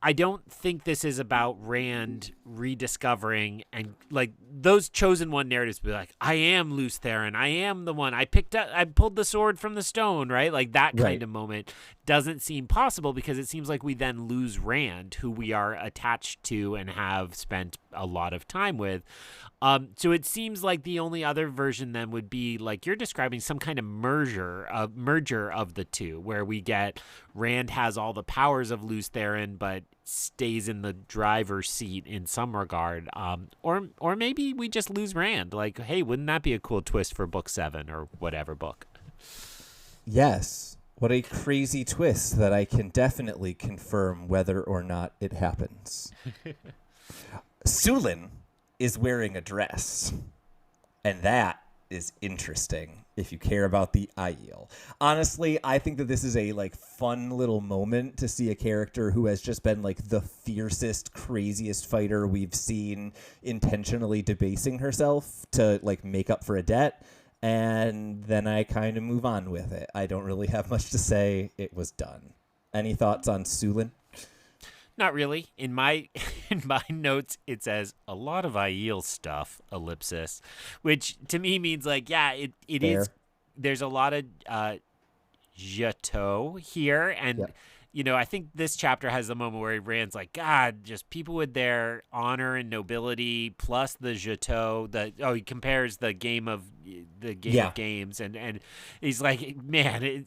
I don't think this is about Rand rediscovering and like those chosen one narratives be like, I am Lews Therin, I am the one, I pulled the sword from the stone, right? Like that kind Right. of moment doesn't seem possible because it seems like we then lose Rand, who we are attached to and have spent a lot of time with. So it seems like the only other version then would be like you're describing some kind of merger of the two, where we get Rand has all the powers of Lews Therin, but stays in the driver's seat in some regard. Or maybe we just lose Rand. Like, hey, wouldn't that be a cool twist for book 7 or whatever book? Yes. What a crazy twist that I can definitely confirm whether or not it happens. Sulin is wearing a dress, and that is interesting if you care about the Aiel. Honestly, I think that this is a like fun little moment to see a character who has just been like the fiercest, craziest fighter we've seen intentionally debasing herself to like make up for a debt. And then I kind of move on with it. I don't really have much to say. It was done. Any thoughts on Sulin? Not really. In my in my notes, it says a lot of Aiel stuff, ellipsis, which to me means like, yeah, it Fair. is. There's a lot of Jateau here, and Yep. I think this chapter has the moment where Rand's like, God, just people with their honor and nobility, plus the Jateau. He compares the game of Yeah. games, and he's like, man,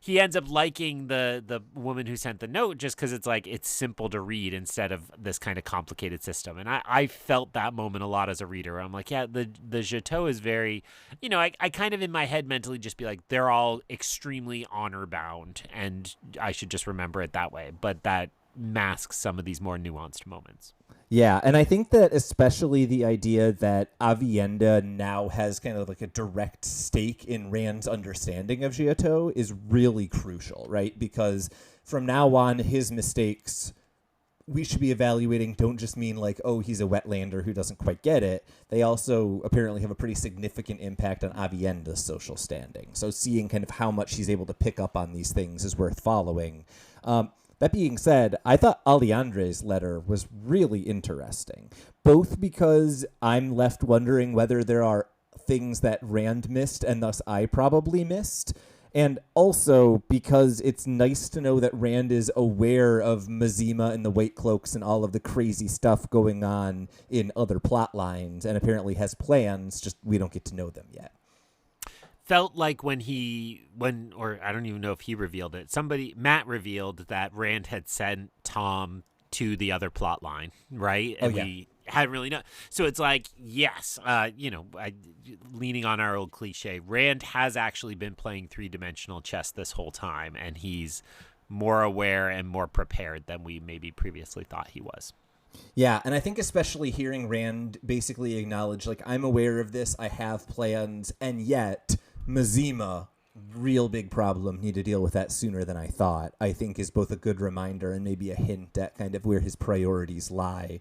he ends up liking the woman who sent the note just because it's like it's simple to read instead of this kind of complicated system. And I felt that moment a lot as a reader. I'm like, yeah, the Jateau is very, I kind of in my head mentally just be like, they're all extremely honor bound, and I should just remember it that way. But that masks some of these more nuanced moments. Yeah, and I think that especially the idea that Avienda now has kind of like a direct stake in Rand's understanding of Giotto is really crucial, right? Because from now on, his mistakes we should be evaluating don't just mean like, oh, he's a wetlander who doesn't quite get it. They also apparently have a pretty significant impact on Avienda's social standing. So seeing kind of how much he's able to pick up on these things is worth following. That being said, I thought Alejandre's letter was really interesting, both because I'm left wondering whether there are things that Rand missed and thus I probably missed, and also because it's nice to know that Rand is aware of Mazima and the White Cloaks and all of the crazy stuff going on in other plot lines and apparently has plans, just we don't get to know them yet. felt like when or I don't even know if he revealed it. Matt revealed that Rand had sent Tom to the other plot line, right? And we hadn't really known. So it's like, yes, leaning on our old cliche, Rand has actually been playing 3-dimensional chess this whole time, and he's more aware and more prepared than we maybe previously thought he was. Yeah, and I think especially hearing Rand basically acknowledge, like, I'm aware of this, I have plans, and yet Mazima, real big problem, need to deal with that sooner than I thought, I think is both a good reminder and maybe a hint at kind of where his priorities lie.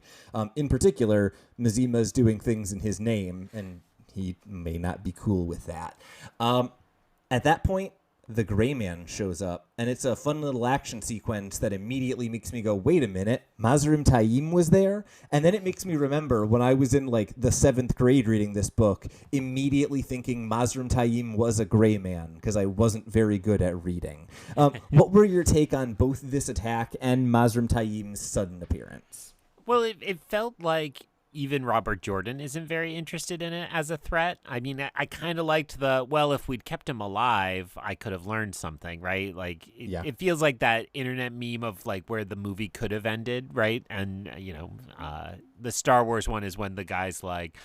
In particular, Mazima's doing things in his name, and he may not be cool with that. At that point, the Gray Man shows up, and it's a fun little action sequence that immediately makes me go, wait a minute, Mazrim Taim was there? And then it makes me remember when I was in like the 7th grade reading this book, immediately thinking Mazrim Taim was a Gray Man, because I wasn't very good at reading. What were your take on both this attack and Mazrim Taim's sudden appearance? Well, it felt like even Robert Jordan isn't very interested in it as a threat. I mean, I kind of liked if we'd kept him alive, I could have learned something, right? Like, it feels like that internet meme of, like, where the movie could have ended, right? And, the Star Wars one is when the guy's like,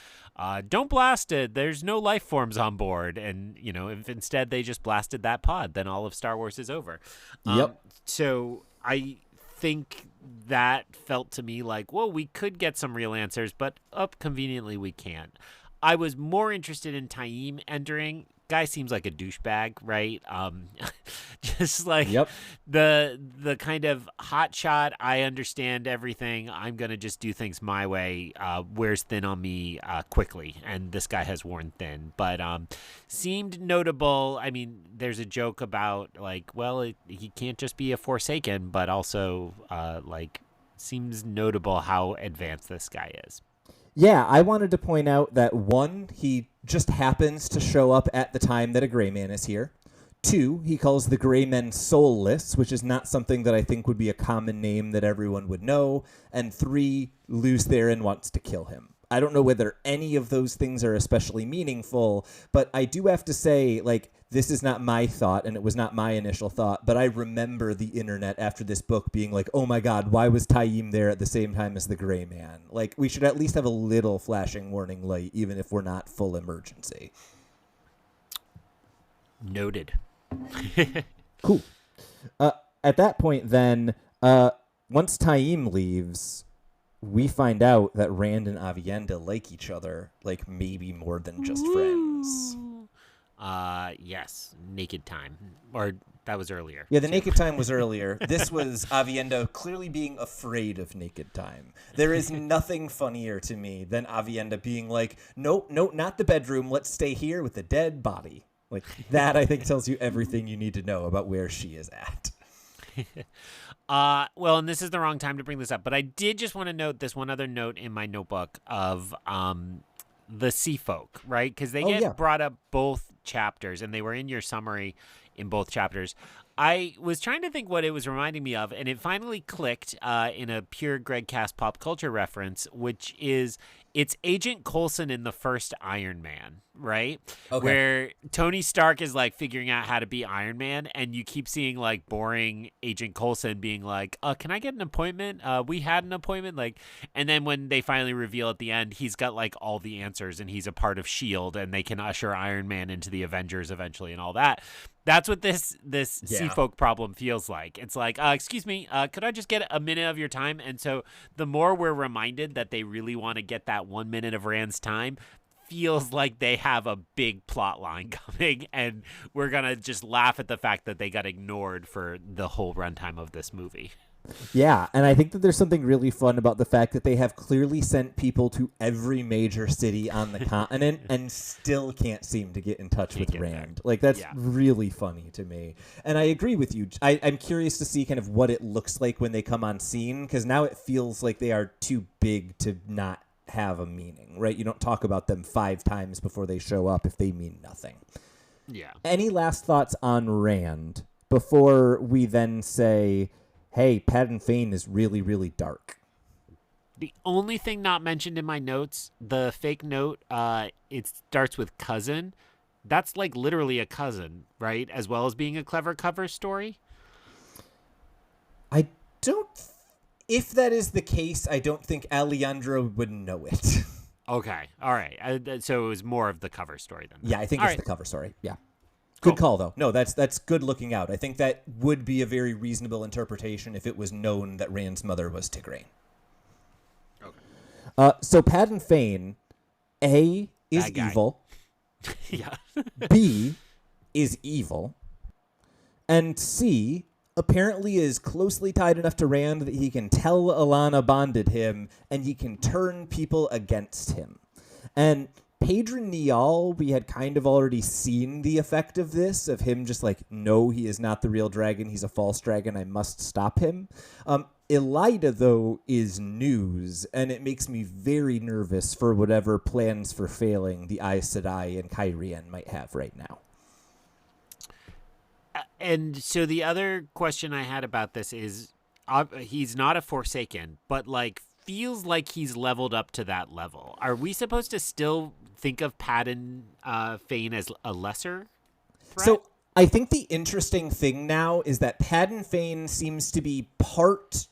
don't blast it, there's no life forms on board. And, if instead they just blasted that pod, then all of Star Wars is over. So I think that felt to me like, well, we could get some real answers, but conveniently we can't. I was more interested in Taim entering. Guy seems like a douchebag, right? Just like the kind of hot shot, I understand everything, I'm gonna just do things my way, wears thin on me quickly, and this guy has worn thin, but seemed notable. I mean, there's a joke about like, well, he can't just be a Forsaken, but also seems notable how advanced this guy is. Yeah, I wanted to point out that 1, he just happens to show up at the time that a Gray Man is here. 2, he calls the Gray Men soulless, which is not something that I think would be a common name that everyone would know. And 3, Lu's there and wants to kill him. I don't know whether any of those things are especially meaningful, but I do have to say, like, this is not my thought, and it was not my initial thought, but I remember the internet after this book being like, oh my god, why was Taim there at the same time as the Gray Man? Like, we should at least have a little flashing warning light, even if we're not full emergency. Noted. Cool. At that point, then, once Taim leaves, we find out that Rand and Aviendha like each other, like maybe more than just friends. Yes, naked time. Or that was earlier. Yeah, the naked time was earlier. This was Aviendha clearly being afraid of naked time. There is nothing funnier to me than Aviendha being like, nope, not the bedroom. Let's stay here with the dead body. Like, that, I think, tells you everything you need to know about where she is at. Well, and this is the wrong time to bring this up, but I did just want to note this one other note in my notebook of the Sea Folk, right? Because they get brought up both chapters, and they were in your summary in both chapters. I was trying to think what it was reminding me of, and it finally clicked in a pure Greg Cast pop culture reference, which is it's Agent Coulson in the first Iron Man, right? Okay. Where Tony Stark is like figuring out how to be Iron Man, and you keep seeing like boring Agent Coulson being like, can I get an appointment? We had an appointment. Like, and then when they finally reveal at the end, he's got like all the answers and he's a part of S.H.I.E.L.D. and they can usher Iron Man into the Avengers eventually and all that. That's what this Sea Folk problem feels like. It's like, excuse me, could I just get a minute of your time? And so the more we're reminded that they really want to get that 1 minute of Rand's time, feels like they have a big plot line coming, and we're going to just laugh at the fact that they got ignored for the whole runtime of this movie. Yeah, and I think that there's something really fun about the fact that they have clearly sent people to every major city on the continent and still can't seem to get in touch with Rand. There. Like, that's really funny to me. And I agree with you. I'm curious to see kind of what it looks like when they come on scene, because now it feels like they are too big to not have a meaning, right? You don't talk about them 5 times before they show up if they mean nothing. Yeah. Any last thoughts on Rand before we then say, hey, Padden Fane is really, really dark? The only thing not mentioned in my notes, the fake note, it starts with cousin. That's like literally a cousin, right? As well as being a clever cover story. I don't. If that is the case, I don't think Alejandra would know it. Okay, all right. So it was more of the cover story than that. Yeah, I think All it's right. the cover story. Yeah. Cool. Good call, though. No, that's good looking out. I think that would be a very reasonable interpretation if it was known that Rand's mother was Tigraine. Okay. So Padden Fane, A, is Bad guy. evil. Yeah. B, is evil. And C, apparently is closely tied enough to Rand that he can tell Alana bonded him, and he can turn people against him. And Padron Niall, we had kind of already seen the effect of this, of him just like, no, he is not the real dragon, he's a false dragon, I must stop him. Elida, though, is news, and it makes me very nervous for whatever plans for failing the Aes Sedai and Kyrian might have right now. And so the other question I had about this is, he's not a Forsaken, but like feels like he's leveled up to that level. Are we supposed to still think of Padden Fane as a lesser threat? So I think the interesting thing now is that Padden Fane seems to be part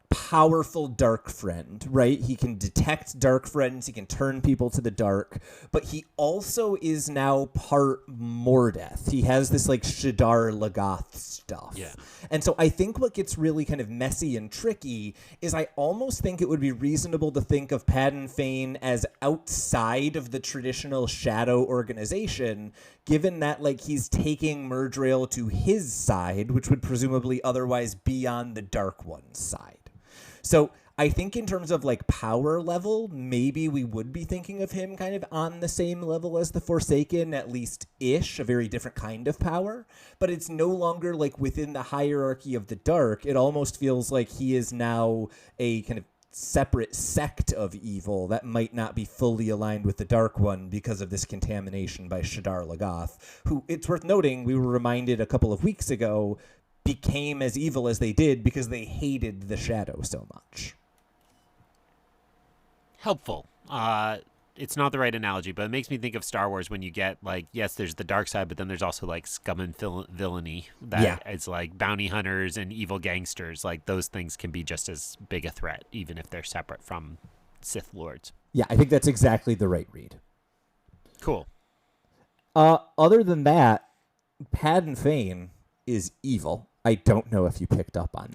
powerful dark friend, right? He can detect dark friends, he can turn people to the dark, but he also is now part Mordeth. He has this like Shadar Lagath stuff. Yeah. And so I think what gets really kind of messy and tricky is I almost think it would be reasonable to think of Padden Fane as outside of the traditional Shadow organization, given that like he's taking Murdrell to his side, which would presumably otherwise be on the Dark One's side. So I think in terms of like power level, maybe we would be thinking of him kind of on the same level as the Forsaken, at least ish, a very different kind of power. But it's no longer like within the hierarchy of the dark. It almost feels like he is now a kind of separate sect of evil that might not be fully aligned with the Dark One because of this contamination by Shadar Lagath, who, it's worth noting, we were reminded a couple of weeks ago, became as evil as they did because they hated the Shadow so much. Helpful. It's not the right analogy, but it makes me think of Star Wars when you get like, yes, there's the dark side, but then there's also like scum and villainy that it's like bounty hunters and evil gangsters. Like those things can be just as big a threat, even if they're separate from Sith Lords. Yeah, I think that's exactly the right read. Cool. Other than that, Padden Fane is evil. I don't know if you picked up on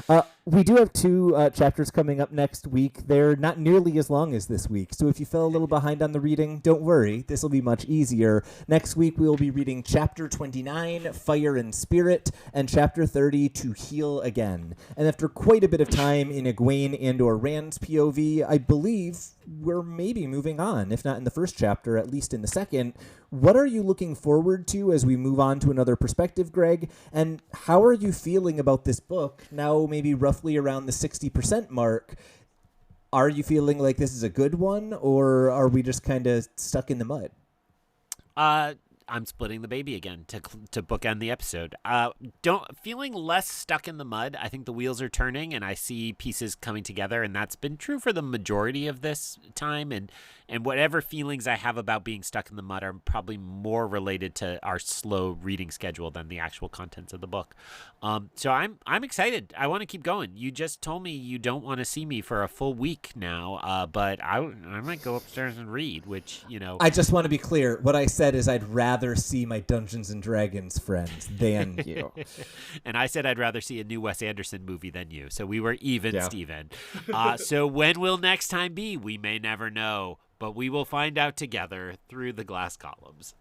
that. We do have two chapters coming up next week. They're not nearly as long as this week, so if you fell a little behind on the reading, don't worry. This will be much easier. Next week, we will be reading Chapter 29, Fire and Spirit, and Chapter 30, To Heal Again. And after quite a bit of time in Egwene and or Rand's POV, I believe we're maybe moving on, if not in the first chapter, at least in the second. What are you looking forward to as we move on to another perspective, Greg? And how are you feeling about this book now, maybe roughly around the 60% mark? Are you feeling like this is a good one, or are we just kind of stuck in the mud? I'm splitting the baby again to bookend the episode. Feeling less stuck in the mud. I think the wheels are turning, and I see pieces coming together, and that's been true for the majority of this time. And whatever feelings I have about being stuck in the mud are probably more related to our slow reading schedule than the actual contents of the book. So I'm excited. I want to keep going. You just told me you don't want to see me for a full week now, but I might go upstairs and read, which, you know. I just want to be clear. What I said is I'd rather see my Dungeons and Dragons friends than you. And I said I'd rather see a new Wes Anderson movie than you. So we were even, yeah. Steven. So when will next time be? We may never know, but we will find out together through the glass columns.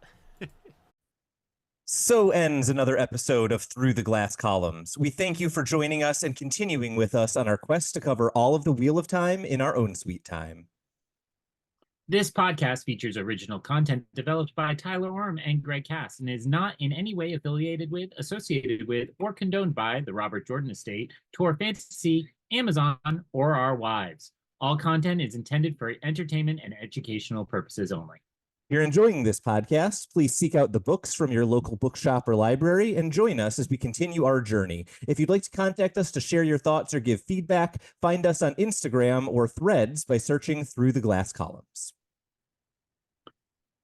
So ends another episode of Through the Glass Columns. We thank you for joining us and continuing with us on our quest to cover all of the Wheel of Time in our own sweet time. This podcast features original content developed by Tylor Orm and Greg Cass and is not in any way affiliated with, associated with, or condoned by the Robert Jordan Estate, Tor Fantasy, Amazon, or our wives. All content is intended for entertainment and educational purposes only. If you're enjoying this podcast, please seek out the books from your local bookshop or library and join us as we continue our journey. If you'd like to contact us to share your thoughts or give feedback, find us on Instagram or Threads by searching Through the Glass Columns.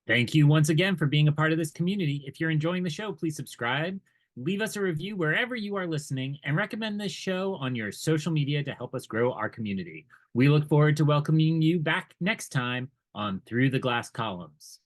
Thank you once again for being a part of this community. If you're enjoying the show, please subscribe, leave us a review wherever you are listening, and recommend this show on your social media to help us grow our community. We look forward to welcoming you back next time on Through the Glass Columns.